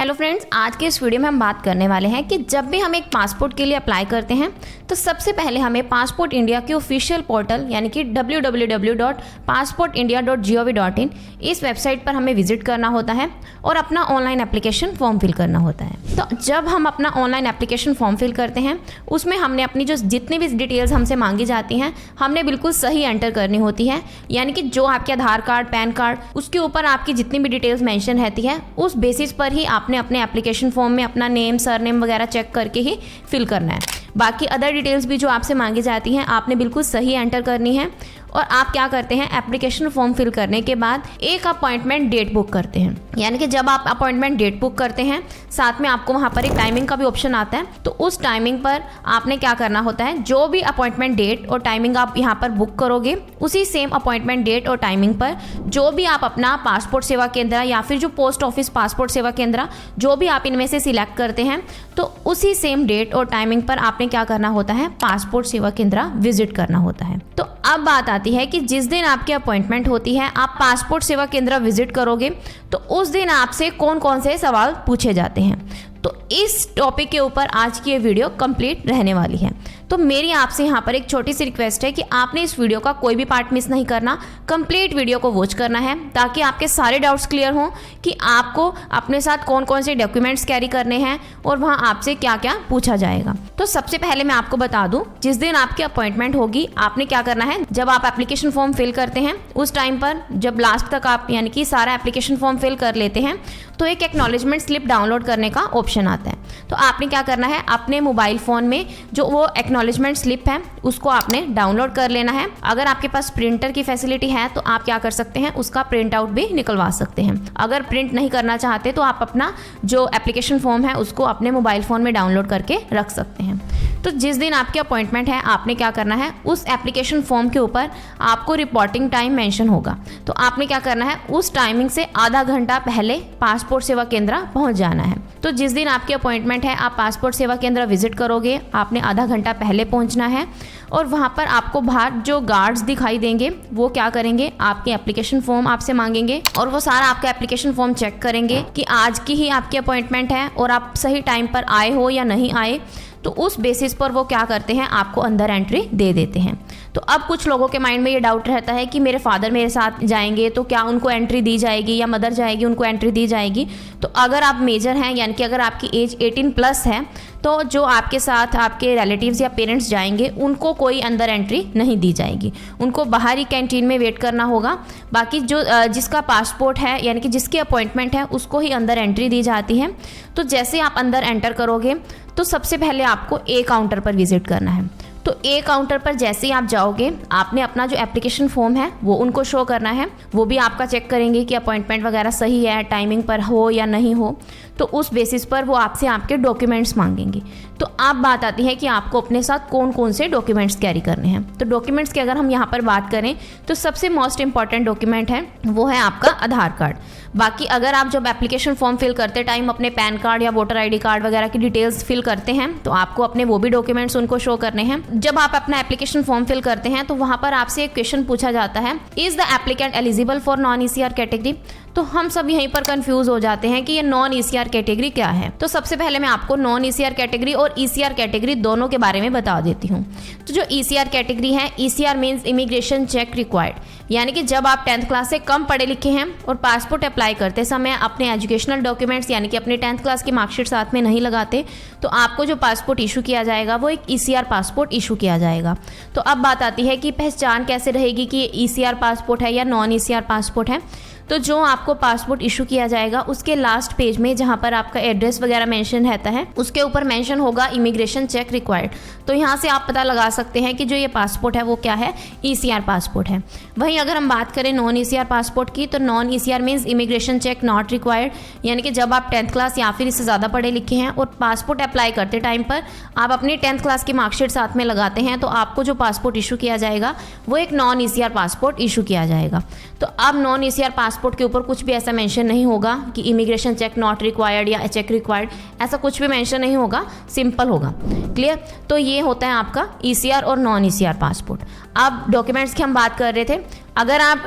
Hello friends, आज के इस वीडियो में हम बात करने वाले हैं कि जब भी हम एक पासपोर्ट के लिए अप्लाई करते हैं तो सबसे पहले हमें पासपोर्ट इंडिया के ऑफिशियल पोर्टल यानी कि www.passportindia.gov.in इस वेबसाइट पर हमें विजिट करना होता है और अपना ऑनलाइन एप्लीकेशन फॉर्म फिल करना होता है। तो जब हम अपना ऑनलाइन एप्लीकेशन फॉर्म फिल करते हैं उसमें हमने अपनी जो जितनी भी डिटेल्स हमसे मांगी जाती हैं हमने बिल्कुल सही एंटर करनी होती है, यानी कि जो आपके आधार कार्ड, पैन कार्ड, उसके ऊपर आपकी जितनी भी डिटेल्स मेंशन रहती है उस बेसिस पर ही आपने अपने एप्लीकेशन फॉर्म में अपना नेम, सरनेम वगैरह चेक करके ही फिल करना है। बाकी अदर डिटेल्स भी जो आपसे मांगी जाती हैं आपने बिल्कुल सही एंटर करनी है। और आप क्या करते हैं, एप्लीकेशन फॉर्म फिल करने के बाद एक अपॉइंटमेंट डेट बुक करते हैं, यानी कि जब आप अपॉइंटमेंट डेट बुक करते हैं साथ में आपको वहाँ पर एक टाइमिंग का भी ऑप्शन आता है। तो उस टाइमिंग पर आपने क्या करना होता है, जो भी अपॉइंटमेंट डेट और टाइमिंग आप यहाँ पर बुक करोगे उसी सेम अपॉइंटमेंट डेट और टाइमिंग पर जो भी आप अपना पासपोर्ट सेवा केंद्र या फिर जो पोस्ट ऑफिस पासपोर्ट सेवा केंद्र जो भी आप इनमें से सिलेक्ट करते हैं तो उसी सेम डेट और टाइमिंग पर आपने क्या करना होता है, पासपोर्ट सेवा केंद्र विजिट करना होता है। तो अब बात आती है कि जिस दिन आपकी अपॉइंटमेंट होती है, आप पासपोर्ट सेवा केंद्र विजिट करोगे तो उस दिन आपसे कौन कौन से सवाल पूछे जाते हैं। तो इस टॉपिक के ऊपर आज की ये वीडियो कंप्लीट रहने वाली है। तो मेरी आपसे यहाँ पर एक छोटी सी रिक्वेस्ट है कि आपने इस वीडियो का कोई भी पार्ट मिस नहीं करना, कंप्लीट वीडियो को वॉच करना है ताकि आपके सारे डाउट्स क्लियर हों कि आपको अपने साथ कौन कौन से डॉक्यूमेंट्स कैरी करने हैं और वहाँ आपसे क्या क्या पूछा जाएगा। तो सबसे पहले मैं आपको बता दूं, जिस दिन आपकी अपॉइंटमेंट होगी आपने क्या करना है, जब आप एप्लीकेशन फॉर्म फिल करते हैं उस टाइम पर जब लास्ट तक आप यानी कि सारा एप्लीकेशन फॉर्म फिल कर लेते हैं तो एक एक्नॉलेजमेंट स्लिप डाउनलोड करने का ऑप्शन आता है। तो आपने क्या करना है, अपने मोबाइल फ़ोन में जो वो एक्नॉलेजमेंट स्लिप है उसको आपने डाउनलोड कर लेना है। अगर आपके पास प्रिंटर की फैसिलिटी है तो आप क्या कर सकते हैं, उसका प्रिंट आउट भी निकलवा सकते हैं। अगर प्रिंट नहीं करना चाहते तो आप अपना जो एप्लीकेशन फॉर्म है उसको अपने मोबाइल फ़ोन में डाउनलोड करके रख सकते हैं। तो जिस दिन आपकी अपॉइंटमेंट है आपने क्या करना है, उस एप्लीकेशन फॉर्म के ऊपर आपको रिपोर्टिंग टाइम मेंशन होगा। तो आपने क्या करना है, उस टाइमिंग से आधा घंटा पहले पासपोर्ट सेवा केंद्र पहुंच जाना है। तो जिस दिन आपकी अपॉइंटमेंट है आप पासपोर्ट सेवा केंद्र विजिट करोगे, आपने आधा घंटा पहले पहुंचना है और वहां पर आपको बाहर जो गार्ड्स दिखाई देंगे वो क्या करेंगे, आपके एप्लीकेशन फॉर्म आपसे मांगेंगे और वो सारा आपका एप्लीकेशन फॉर्म चेक करेंगे कि आज की ही आपकी अपॉइंटमेंट है और आप सही टाइम पर आए हो या नहीं आए। तो उस बेसिस पर वो क्या करते हैं, आपको अंदर एंट्री दे देते हैं। तो अब कुछ लोगों के माइंड में ये डाउट रहता है कि मेरे फादर मेरे साथ जाएंगे तो क्या उनको एंट्री दी जाएगी या मदर जाएगी उनको एंट्री दी जाएगी। तो अगर आप मेजर हैं यानी कि अगर आपकी एज 18+ है तो जो आपके साथ आपके रिलेटिव्स या पेरेंट्स जाएंगे उनको कोई अंदर एंट्री नहीं दी जाएगी, उनको बाहर ही कैंटीन में वेट करना होगा। बाकी जो जिसका पासपोर्ट है यानी कि जिसकी अपॉइंटमेंट है उसको ही अंदर एंट्री दी जाती है। तो जैसे आप अंदर एंटर करोगे तो सबसे पहले आपको ए काउंटर पर विजिट करना है। तो ए काउंटर पर जैसे ही आप जाओगे आपने अपना जो एप्लीकेशन फॉर्म है वो उनको शो करना है। वो भी आपका चेक करेंगे कि अपॉइंटमेंट वगैरह सही है, टाइमिंग पर हो या नहीं हो। तो उस बेसिस पर वो आपसे आपके डॉक्यूमेंट्स मांगेंगे। तो अब बात आती है कि आपको अपने साथ कौन कौन से डॉक्यूमेंट्स कैरी करने हैं। तो डॉक्यूमेंट्स की अगर हम यहाँ पर बात करें तो सबसे मोस्ट इंपॉर्टेंट डॉक्यूमेंट है वो है आपका आधार कार्ड। बाकी अगर आप जब एप्लीकेशन फॉर्म फिल करते टाइम अपने पैन कार्ड या वोटर ID कार्ड वगैरह की डिटेल्स फिल करते हैं तो आपको अपने वो भी डॉक्यूमेंट्स उनको शो करने हैं। जब आप अपना एप्लीकेशन फॉर्म फिल करते हैं तो वहाँ पर आपसे एक क्वेश्चन पूछा जाता है, is the applicant eligible for non ECR category. तो हम सब यहीं पर कंफ्यूज हो जाते हैं कि ये नॉन ECR कैटेगरी क्या है। तो सबसे पहले मैं आपको नॉन ECR कैटेगरी और ECR कैटेगरी दोनों के बारे में बता देती हूँ। तो जो ECR कैटेगरी है, ECR means immigration check required, यानी कि जब आप 10th क्लास से कम पढ़े लिखे हैं और पासपोर्ट अप्लाई करते समय अपने एजुकेशनल डॉक्यूमेंट्स यानी कि अपने 10th क्लास की मार्कशीट साथ में नहीं लगाते तो आपको जो पासपोर्ट इशू किया जाएगा वो एक ECR पासपोर्ट इशू किया जाएगा। तो अब बात आती है कि पहचान कैसे रहेगी कि ये ECR पासपोर्ट है या नॉन ECR पासपोर्ट है। तो जो आपको पासपोर्ट इशू किया जाएगा उसके लास्ट पेज में जहाँ पर आपका एड्रेस वगैरह मेंशन रहता है उसके ऊपर मेंशन होगा इमिग्रेशन चेक रिक्वायर्ड। तो यहाँ से आप पता लगा सकते हैं कि जो ये पासपोर्ट है वो क्या है, ECR पासपोर्ट है। वहीं अगर हम बात करें नॉन ECR पासपोर्ट की तो non ECR means immigration check not required, यानी कि जब आप 10th क्लास या फिर इससे ज़्यादा पढ़े लिखे हैं और पासपोर्ट अप्लाई करते टाइम पर आप अपनी 10th क्लास की मार्कशीट साथ में लगाते हैं तो आपको जो पासपोर्ट इशू किया जाएगा वो एक नॉन ECR पासपोर्ट इशू किया जाएगा। तो अब नॉन ECR पासपोर्ट के ऊपर कुछ भी ऐसा मेंशन नहीं होगा कि इमिग्रेशन चेक नॉट रिक्वायर्ड या चेक रिक्वायर्ड, ऐसा कुछ भी मेंशन नहीं होगा, सिंपल होगा। क्लियर। तो ये होता है आपका ECR और नॉन ECR पासपोर्ट। अब डॉक्यूमेंट्स की हम बात कर रहे थे। अगर आप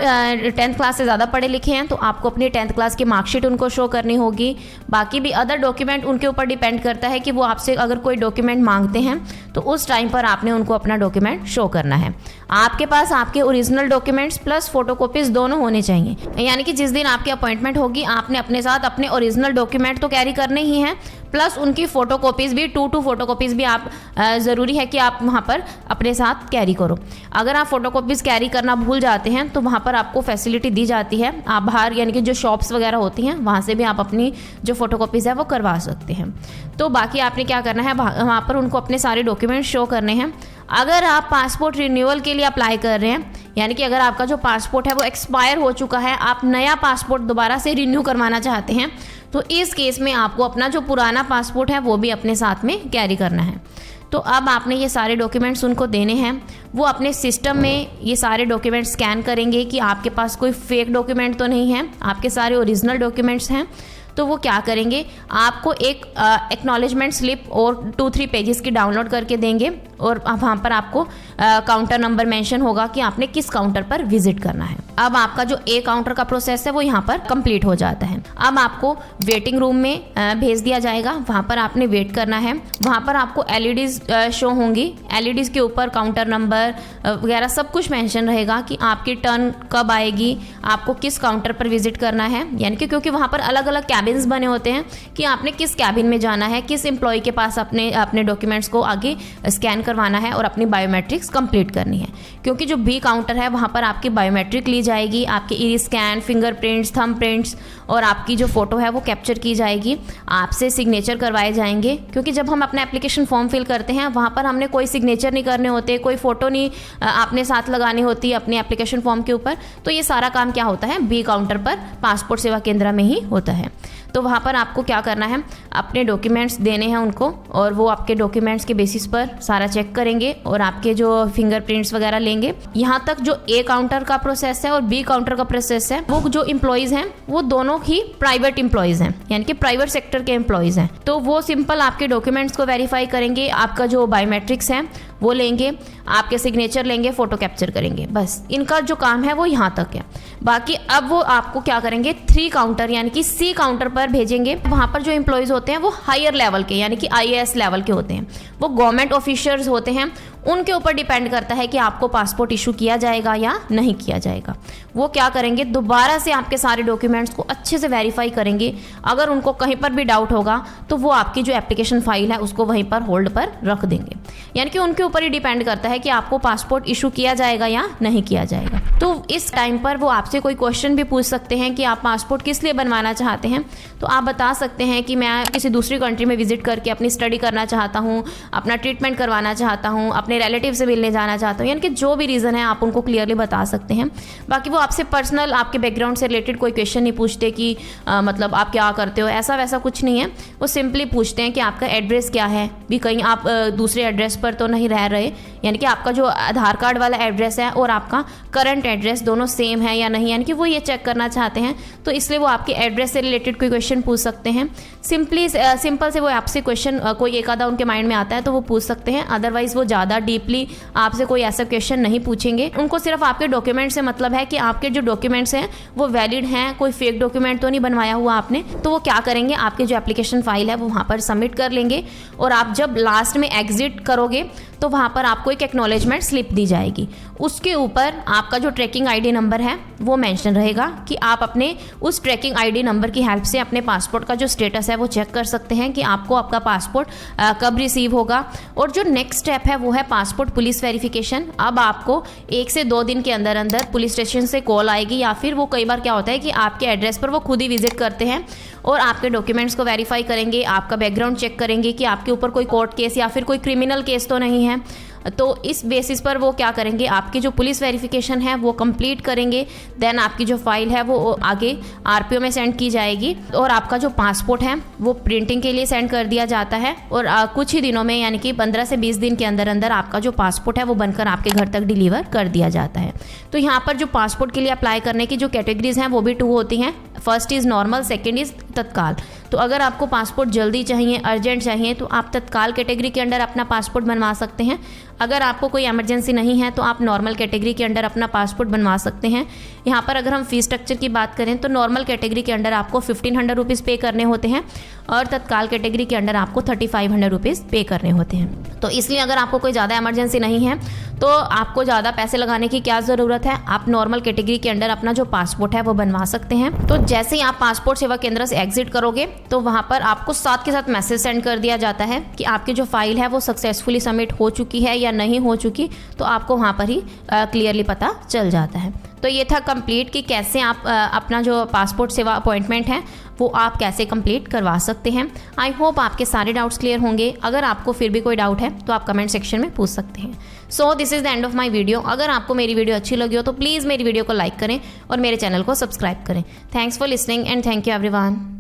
10th क्लास से ज़्यादा पढ़े लिखे हैं तो आपको अपनी 10th क्लास की मार्कशीट उनको शो करनी होगी। बाकी भी अदर डॉक्यूमेंट उनके ऊपर डिपेंड करता है कि वो आपसे अगर कोई डॉक्यूमेंट मांगते हैं तो उस टाइम पर आपने उनको अपना डॉक्यूमेंट शो करना है। आपके पास आपके ओरिजिनल डॉक्यूमेंट्स प्लस फोटोकॉपीज़ दोनों होने चाहिए, यानी कि जिस दिन आपकी अपॉइंटमेंट होगी आपने अपने साथ अपने ओरिजिनल डॉक्यूमेंट तो कैरी करने ही हैं, प्लस उनकी फ़ोटोकॉपीज़ भी 2 फोटोकॉपीज़ भी आप ज़रूरी है कि आप वहाँ पर अपने साथ कैरी करो। अगर आप फ़ोटोकॉपीज़ कैरी करना भूल जाते हैं तो वहाँ पर आपको फैसिलिटी दी जाती है, आप बाहर यानी कि जो शॉप्स वगैरह होती हैं वहाँ से भी आप अपनी जो फ़ोटोकॉपीज़ है वो करवा सकते हैं। तो बाकी आपने क्या करना है, वहाँ पर उनको अपने सारे डॉक्यूमेंट शो करने हैं। अगर आप पासपोर्ट रिन्यूअल के लिए अप्लाई कर रहे हैं, यानी कि अगर आपका जो पासपोर्ट है वो एक्सपायर हो चुका है, आप नया पासपोर्ट दोबारा से रिन्यू करवाना चाहते हैं, तो इस केस में आपको अपना जो पुराना पासपोर्ट है वो भी अपने साथ में कैरी करना है। तो अब आपने ये सारे डॉक्यूमेंट्स उनको देने हैं, वो अपने सिस्टम में ये सारे डॉक्यूमेंट स्कैन करेंगे कि आपके पास कोई फेक डॉक्यूमेंट तो नहीं है, आपके सारे ओरिजिनल डॉक्यूमेंट्स हैं। तो वो क्या करेंगे, आपको एक एक्नॉलेजमेंट स्लिप और 2-3 पेजेस की डाउनलोड करके देंगे और वहाँ पर आपको काउंटर नंबर मेंशन होगा कि आपने किस काउंटर पर विजिट करना है। अब आपका जो ए काउंटर का प्रोसेस है वो यहाँ पर कंप्लीट हो जाता है। अब आपको वेटिंग रूम में भेज दिया जाएगा, वहाँ पर आपने वेट करना है। वहाँ पर आपको एलईडीज शो होंगी, एलईडीज के ऊपर काउंटर नंबर वगैरह सब कुछ मेंशन रहेगा कि आपकी टर्न कब आएगी, आपको किस काउंटर पर विजिट करना है, यानी कि क्योंकि वहाँ पर अलग अलग कैबिन्स बने होते हैं कि आपने किस कैबिन में जाना है, किस एम्प्लॉय के पास अपने डॉक्यूमेंट्स को आगे स्कैन करवाना है और अपनी बायोमेट्रिक्स कंप्लीट करनी है। क्योंकि जो बी काउंटर है वहाँ पर आपकी बायोमेट्रिक ली जाएगी, आपके iris scan, fingerprints, thumb prints और आपकी जो फोटो है वो कैप्चर की जाएगी, आपसे सिग्नेचर करवाए जाएंगे। क्योंकि जब हम अपना एप्लीकेशन फॉर्म फिल करते हैं वहाँ पर हमने कोई सिग्नेचर नहीं करने होते, कोई फ़ोटो नहीं आपने साथ लगानी होती अपने एप्लीकेशन फॉर्म के ऊपर। तो ये सारा काम क्या होता है, बी काउंटर पर पासपोर्ट सेवा केंद्र में ही होता है। तो वहाँ पर आपको क्या करना है, अपने डॉक्यूमेंट्स देने हैं उनको और वो आपके डॉक्यूमेंट्स के बेसिस पर सारा चेक करेंगे और आपके जो फिंगरप्रिंट्स वगैरह लेंगे। यहाँ तक जो ए काउंटर का प्रोसेस है और बी काउंटर का प्रोसेस है, वो जो एम्प्लॉयज़ हैं वो दोनों ही प्राइवेट एम्प्लॉयज़ हैं, यानी कि प्राइवेट सेक्टर के एम्प्लॉयज़ हैं। तो वो सिंपल आपके डॉक्यूमेंट्स को वेरीफाई करेंगे, आपका जो बायोमेट्रिक्स है वो लेंगे, आपके सिग्नेचर लेंगे, फ़ोटो कैप्चर करेंगे, बस इनका जो काम है वो यहाँ तक है। बाकी अब वो आपको क्या करेंगे, 3 काउंटर यानी कि सी काउंटर पर भेजेंगे। वहाँ पर जो एम्प्लॉयज़ होते हैं वो हायर लेवल के यानी कि IAS लेवल के होते हैं, वो गवर्नमेंट ऑफिसर्स होते हैं। उनके ऊपर डिपेंड करता है कि आपको पासपोर्ट इशू किया जाएगा या नहीं किया जाएगा। वो क्या करेंगे, दोबारा से आपके सारे डॉक्यूमेंट्स को अच्छे से वेरीफाई करेंगे। अगर उनको कहीं पर भी डाउट होगा तो वो आपकी जो एप्लीकेशन फाइल है उसको वहीं पर होल्ड पर रख देंगे, यानी कि उनके ऊपर ही डिपेंड करता है कि आपको पासपोर्ट इशू किया जाएगा या नहीं किया जाएगा। तो इस टाइम पर वो आपसे कोई क्वेश्चन भी पूछ सकते हैं कि आप पासपोर्ट किस लिए बनवाना चाहते हैं। तो आप बता सकते हैं कि मैं किसी दूसरी कंट्री में विजिट करके अपनी स्टडी करना चाहता हूँ, अपना ट्रीटमेंट करवाना चाहता हूँ, अपने रिलेटिव से मिलने जाना चाहता हूँ, यानी कि जो भी रीज़न है आप उनको क्लियरली बता सकते हैं। बाकी वो आपसे पर्सनल आपके बैकग्राउंड से रिलेटेड कोई क्वेश्चन नहीं पूछते कि मतलब आप क्या करते हो, ऐसा वैसा कुछ नहीं है। वो सिंपली पूछते हैं कि आपका एड्रेस क्या है, भी कहीं आप दूसरे एड्रेस पर तो नहीं रह रहे, यानी कि आपका जो आधार कार्ड वाला एड्रेस है और आपका करंट एड्रेस दोनों सेम है या नहीं, यानी कि वो ये चेक करना चाहते हैं। तो इसलिए वो आपके एड्रेस से रिलेटेड कोई क्वेश्चन पूछ सकते हैं। सिंपल से वो आपसे क्वेश्चन कोई एक आधा उनके माइंड में आता है तो वो पूछ सकते हैं, अदरवाइज वो ज़्यादा डीपली आपसे कोई ऐसा क्वेश्चन नहीं पूछेंगे। उनको सिर्फ आपके डॉक्यूमेंट से मतलब है कि आपके जो डॉक्यूमेंट्स हैं वो वैलिड हैं, कोई फेक डॉक्यूमेंट तो नहीं बनवाया हुआ आपने। तो वो क्या करेंगे, आपके जो एप्लीकेशन फाइल है वो वहाँ पर सबमिट कर लेंगे और आप जब लास्ट में एग्जिट करोगे तो वहाँ पर आपको एक एक्नॉलेजमेंट स्लिप दी जाएगी। उसके ऊपर आपका जो ट्रैकिंग आईडी नंबर है वो मेंशन रहेगा कि आप अपने उस ट्रैकिंग आईडी नंबर की हेल्प से अपने पासपोर्ट का जो स्टेटस है वो चेक कर सकते हैं कि आपको आपका पासपोर्ट कब रिसीव होगा। और जो नेक्स्ट स्टेप है वो है पासपोर्ट पुलिस वेरिफिकेशन। अब आपको 1 से 2 दिन के अंदर अंदर पुलिस स्टेशन से कॉल आएगी, या फिर वो कई बार क्या होता है कि आपके एड्रेस पर वो खुद ही विजिट करते हैं और आपके डॉक्यूमेंट्स को वेरीफाई करेंगे, आपका बैकग्राउंड चेक करेंगे कि आपके ऊपर कोई कोर्ट केस या फिर कोई क्रिमिनल केस तो नहीं है। तो इस बेसिस पर वो क्या करेंगे, आपकी जो पुलिस वेरिफिकेशन है वो कंप्लीट करेंगे। देन आपकी जो फाइल है वो आगे RPO में सेंड की जाएगी और आपका जो पासपोर्ट है वो प्रिंटिंग के लिए सेंड कर दिया जाता है और कुछ ही दिनों में यानी कि 15 से 20 दिन के अंदर अंदर आपका जो पासपोर्ट है वो बनकर आपके घर तक डिलीवर कर दिया जाता है। तो यहाँ पर जो पासपोर्ट के लिए अप्लाई करने की जो कैटेगरीज हैं वो भी 2 होती हैं। First is normal, second is तत्काल। तो अगर आपको पासपोर्ट जल्दी चाहिए, अर्जेंट चाहिए, तो आप तत्काल कैटेगरी के अंडर अपना पासपोर्ट बनवा सकते हैं। अगर आपको कोई इमरजेंसी नहीं है तो आप नॉर्मल कैटेगरी के अंडर अपना पासपोर्ट बनवा सकते हैं। यहाँ पर अगर हम फीस स्ट्रक्चर की बात करें तो नॉर्मल कैटेगरी के अंडर आपको 1500 रुपीज़ पे करने होते हैं और तत्काल कैटेगरी के अंडर आपको 3500 रुपीज़ पे करने होते हैं। तो इसलिए अगर आपको कोई ज़्यादा इमरजेंसी नहीं है तो आपको ज़्यादा पैसे लगाने की क्या ज़रूरत है, आप नॉर्मल कैटेगरी के अंडर अपना जो पासपोर्ट है वो बनवा सकते हैं। तो जैसे ही आप पासपोर्ट सेवा केंद्र से एग्जिट करोगे तो वहाँ पर आपको साथ के साथ मैसेज सेंड कर दिया जाता है कि आपकी जो फाइल है वो सक्सेसफुली सबमिट हो चुकी है या नहीं हो चुकी, तो आपको वहाँ पर ही क्लियरली पता चल जाता है। तो ये था कंप्लीट कि कैसे आप अपना जो पासपोर्ट सेवा अपॉइंटमेंट है वो आप कैसे कंप्लीट करवा सकते हैं। आई होप आपके सारे डाउट्स क्लियर होंगे। अगर आपको फिर भी कोई डाउट है तो आप कमेंट सेक्शन में पूछ सकते हैं। So this is the end of my video. अगर आपको मेरी वीडियो अच्छी लगी हो तो प्लीज़ मेरी वीडियो को लाइक करें और मेरे चैनल को सब्सक्राइब करें। Thanks for listening and thank you everyone.